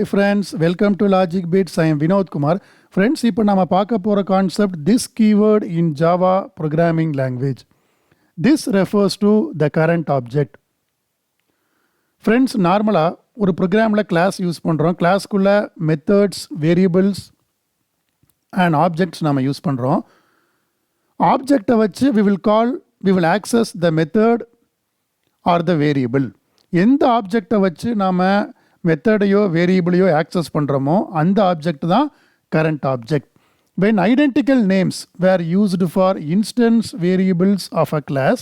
Hi friends, welcome to Logic Bits. I am Vinod Kumar. Friends, இப்போ நாம பார்க்க போற concept this keyword in Java programming language. This refers to the current object. Friends, நார்மலா ஒரு ப்ரோக்ராமில் class use பண்ணுறோம். கிளாஸ்க்குள்ள methods, variables and objects நம்ம use பண்ணுறோம். ஆப்ஜெக்டை வச்சு we will access the method or the variable. எந்த ஆப்ஜெக்டை வச்சு நாம் மெத்தடையோ வேரியபிளையோ ஆக்சஸ் பண்ணுறோமோ அந்த ஆப்ஜெக்ட் தான் current object. When identical names were used for instance variables of a class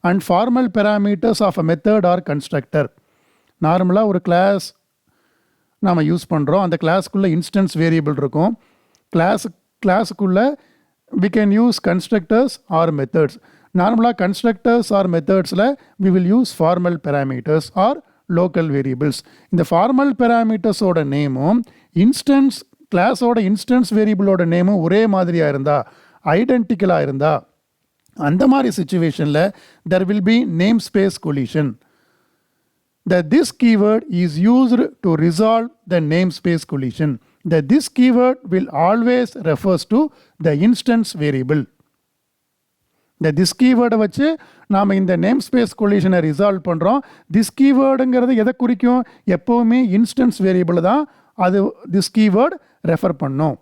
and formal parameters of a method or constructor. நார்மலாக ஒரு நாம் யூஸ் பண்ணுறோம். அந்த கிளாஸ்க்குள்ளே இன்ஸ்டன்ஸ் வேரியபிள் இருக்கும். கிளாஸுக்குள்ளே we can use constructors or methods. நார்மலாக constructors or methodsல we will use formal parameters or local variables. இந்த formal பேராமீட்டர்ஸோட நேமும் கிளாஸோட இன்ஸ்டன்ஸ் வேரியபிளோட நேமும் ஒரே மாதிரியாக இருந்தால், ஐடென்டிக்கலாக இருந்தால், அந்த மாதிரி சிச்சுவேஷனில் there will be namespace collision. This keyword is used to resolve the namespace collision. This keyword will always refers to the instance variable. this keyword வச்சு நாம் இந்த நேம் ஸ்பேஸ் கொலிஷனை ரிசால்வ் பண்ணுறோம். this keywordங்கிறது எதை குறிக்கும்? எப்போவுமே இன்ஸ்டன்ஸ் வேரியபிள் தான் அது this keyword refer பண்ணும்.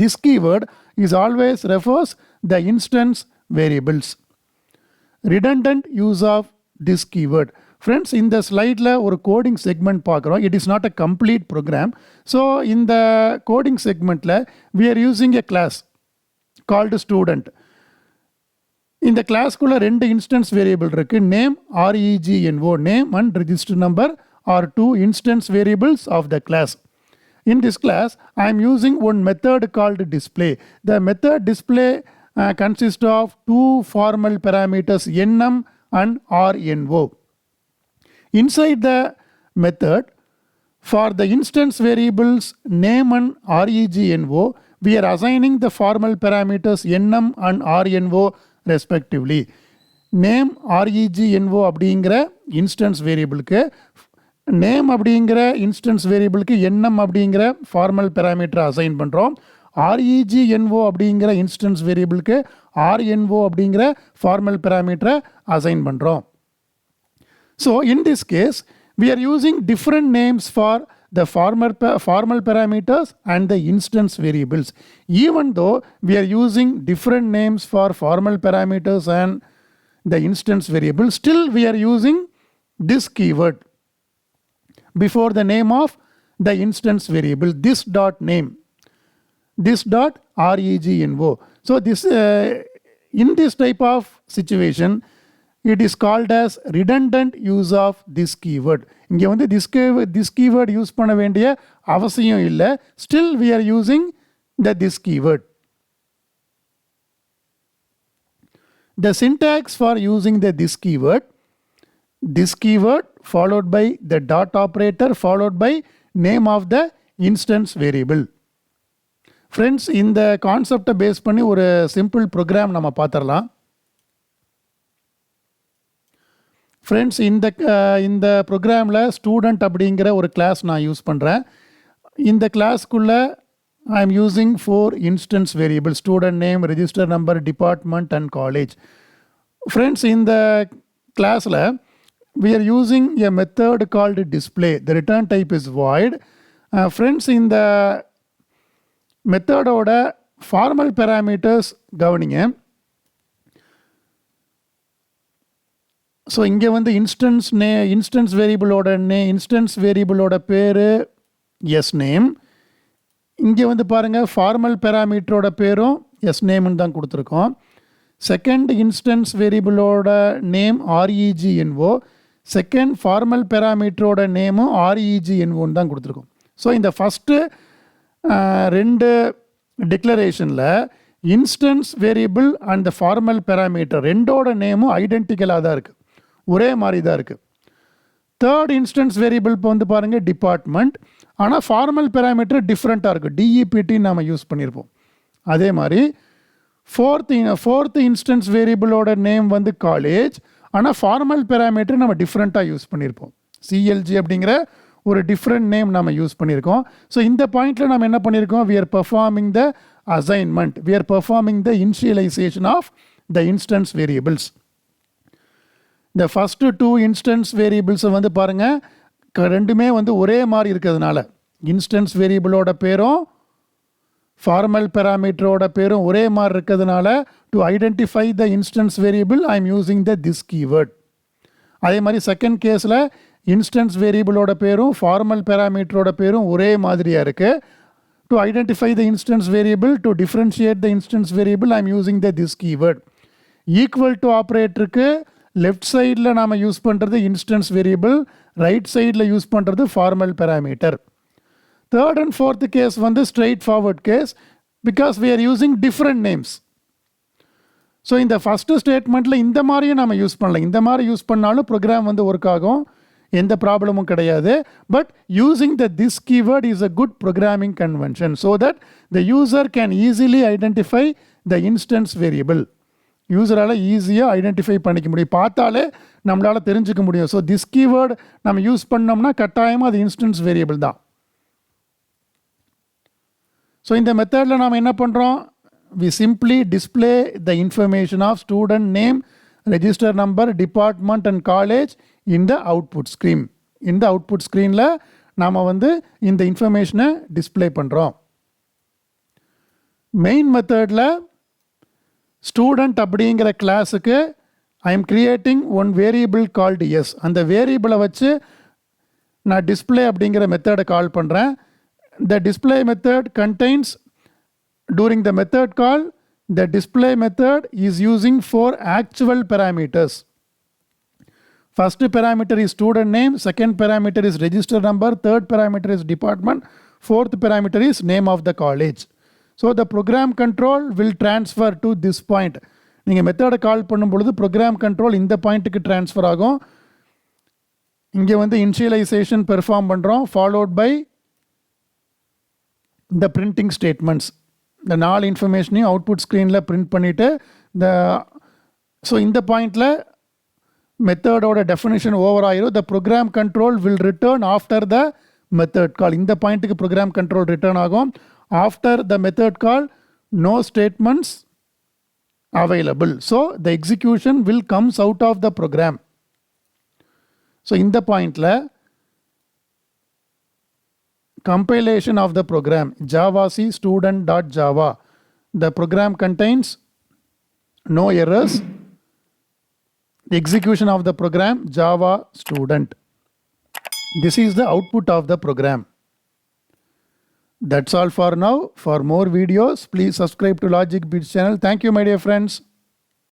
this keyword is always refers the instance variables. Redundant use of this keyword. Friends, இந்த ஸ்லைடில் ஒரு கோடிங் செக்மெண்ட் பார்க்குறோம். It is not a complete program. So இந்த கோடிங் செக்மெண்ட்டில் we are using a class called student. இந்த கிளாஸ்க்குள்ளே ரெண்டு instance variable இருக்குது. Name REGNO, name and register number are two instance variables of the class. In this class, I am using one method called display. The method display consists of two formal parameters num and rno. Inside the method, for the instance variables name and regno, we are assigning the formal parameters num and rno respectively. Name REGNO அப்படிங்கிற instance வேரியபிளுக்கு, name அப்படிங்கிற instance வேரியபிளுக்கு nm அப்படிங்கிற formal பேராமீட்டரை assign பண்ணுறோம். REGNO அப்படிங்கிற instance வேரியபிளுக்கு rno அப்படிங்கிற formal பேராமீட்டரை assign பண்ணுறோம். So in this case, we are using different names for the formal parameters and the instance variables. Even though we are using different names for formal parameters and the instance variables, still we are using this keyword before the name of the instance variable, this dot name, this dot regno. So this in this type of situation, it is called as redundant use of this keyword. இங்கே வந்து this keyword use பண்ண வேண்டிய அவசியம் இல்லை. Still we are using this keyword. The syntax for using this keyword followed by the dot operator followed by name of the instance variable. Friends, இந்த கான்செப்டை base பண்ணி ஒரு சிம்பிள் ப்ரோக்ராம் நம்ம பார்த்துடலாம். ஃப்ரெண்ட்ஸ், இந்த ப்ரோக்ராமில் ஸ்டூடெண்ட் அப்படிங்கிற ஒரு கிளாஸ் நான் யூஸ் பண்ணுறேன். இந்த கிளாஸ்க்குள்ளே I am using 4 instance variable: student name, register number, department and college. Friends, இந்த கிளாஸில் we are using a method called display. The return type is void. Friends, இந்த மெத்தடோட ஃபார்மல் பேராமீட்டர்ஸ் கவனிங்க. So இங்கே வந்து instance வேரியபிளோட பேர் S name. இங்கே வந்து பாருங்கள், ஃபார்மல் பேராமீட்டரோட பேரும் எஸ் நேம்னு தான் கொடுத்துருக்கோம். Second instance வேரியபிளோட name REGNO, second formal பேராமீட்டரோட நேமும் REGNOன்னு தான் கொடுத்துருக்கோம். ஸோ இந்த ஃபஸ்ட்டு ரெண்டு டிக்ளரேஷனில் instance variable and the formal parameter ரெண்டோட நேமும் ஐடென்டிக்கலாக தான் இருக்குது, ஒரே மாதிரி தான் இருக்குது. தேர்ட் இன்ஸ்டன்ஸ் வேரியபிள் இப்போ வந்து பாருங்கள் டிபார்ட்மெண்ட், ஆனால் ஃபார்மல் பேராமீட்டர் டிஃப்ரெண்ட்டாக இருக்குது, DEPT நம்ம யூஸ் பண்ணியிருப்போம். அதே மாதிரி ஃபோர்த் இன்ஸ்டன்ஸ் வேரியபிளோட நேம் வந்து காலேஜ், ஆனால் ஃபார்மல் பேராமீட்டர் நம்ம டிஃப்ரெண்ட்டாக யூஸ் பண்ணியிருப்போம். CLG அப்படிங்கிற ஒரு டிஃப்ரெண்ட் நேம் நம்ம யூஸ் பண்ணியிருக்கோம். ஸோ இந்த பாயிண்டில் நம்ம என்ன பண்ணியிருக்கோம், we are performing the assignment, we are performing the initialization of the instance variables. இந்த ஃபஸ்ட்டு 2 இன்ஸ்டன்ஸ் வேரியபிள்ஸை வந்து பாருங்கள், ரெண்டுமே வந்து ஒரே மாதிரி இருக்கிறதுனால இன்ஸ்டன்ஸ் வேரியபிளோட பேரும் ஃபார்மல் பேராமீட்டரோட பேரும் ஒரே மாதிரி இருக்கிறதுனால to identify the instance variable I am using the this keyword. அதே மாதிரி செகண்ட் கேஸில் இன்ஸ்டன்ஸ் வேரியபிளோட பேரும் ஃபார்மல் பேராமீட்டரோட பேரும் ஒரே மாதிரியாக இருக்குது. To identify the instance variable, to differentiate the instance variable I am using the this keyword. Equal to ஆப்ரேட்டருக்கு left சைடில் நாம் யூஸ் பண்ணுறது இன்ஸ்டன்ஸ் வேரியபிள், ரைட் சைடில் யூஸ் பண்ணுறது formal parameter. Third and fourth case வந்து straight forward case, because we are using different names. So இந்த first ஸ்டேட்மெண்ட்டில் இந்த மாதிரியும் நம்ம யூஸ் பண்ணலாம். இந்த மாதிரி யூஸ் பண்ணாலும் ப்ரோக்ராம் வந்து ஒர்க் ஆகும், எந்த ப்ராப்ளமும் கிடையாது. But using the this keyword is a good programming convention so that the user can easily identify the instance variable. யூசரால் ஈஸியாக ஐடென்டிஃபை பண்ணிக்க முடியும், பார்த்தாலே நம்மளால் தெரிஞ்சுக்க முடியும். ஸோ திஸ் கீவேர்டு நம்ம யூஸ் பண்ணோம்னா கட்டாயமாக அது இன்ஸ்டன்ஸ் வேரியபிள் தான். ஸோ இந்த மெத்தடில் நாம் என்ன பண்ணுறோம், we simply display the information of student name, register number, department and college in the output screen. இந்த அவுட்புட் ஸ்க்ரீனில் நாம் வந்து இந்த இன்ஃபர்மேஷனை டிஸ்பிளே பண்ணுறோம். மெயின் மெத்தடில் ஸ்டூடெண்ட் அப்படிங்கிற கிளாஸுக்கு I am creating one variable called S. அந்த வேரியபிளை வச்சு நான் டிஸ்பிளே அப்படிங்கிற மெத்தடை கால் பண்ணுறேன். The display method contains, during the method call, the display method is using 4 actual parameters. First parameter is student name, second parameter is register number, third parameter is department, fourth parameter is name of the college. So the program control will transfer to this point. நீங்கள் மெத்தடை கால் பண்ணும் பொழுது program control இந்த பாயிண்ட்டுக்கு transfer ஆகும். இங்கே வந்து initialization perform பண்ணுறோம், ஃபாலோட் பை இந்த பிரிண்டிங் ஸ்டேட்மெண்ட்ஸ். இந்த 4 இன்ஃபர்மேஷனையும் அவுட்புட் ஸ்க்ரீனில் பிரிண்ட் பண்ணிவிட்டு ஸோ இந்த பாயிண்டில் மெத்தடோட டெஃபினிஷன் ஓவர் ஆயிரும். த program control will return after the method கால். இந்த பாயிண்ட்டுக்கு ப்ரோக்ராம் கண்ட்ரோல் ரிட்டர்ன் ஆகும். After the method call no statements available. So the execution will comes out of the program. So இந்த பாயிண்டில் compilation of the program JAVA.THIS student.java. The program contains no errors. Execution of the program Java student. This is the output of the program. That's all for now. For more videos, please subscribe to Logic Bits channel. Thank you, my dear friends.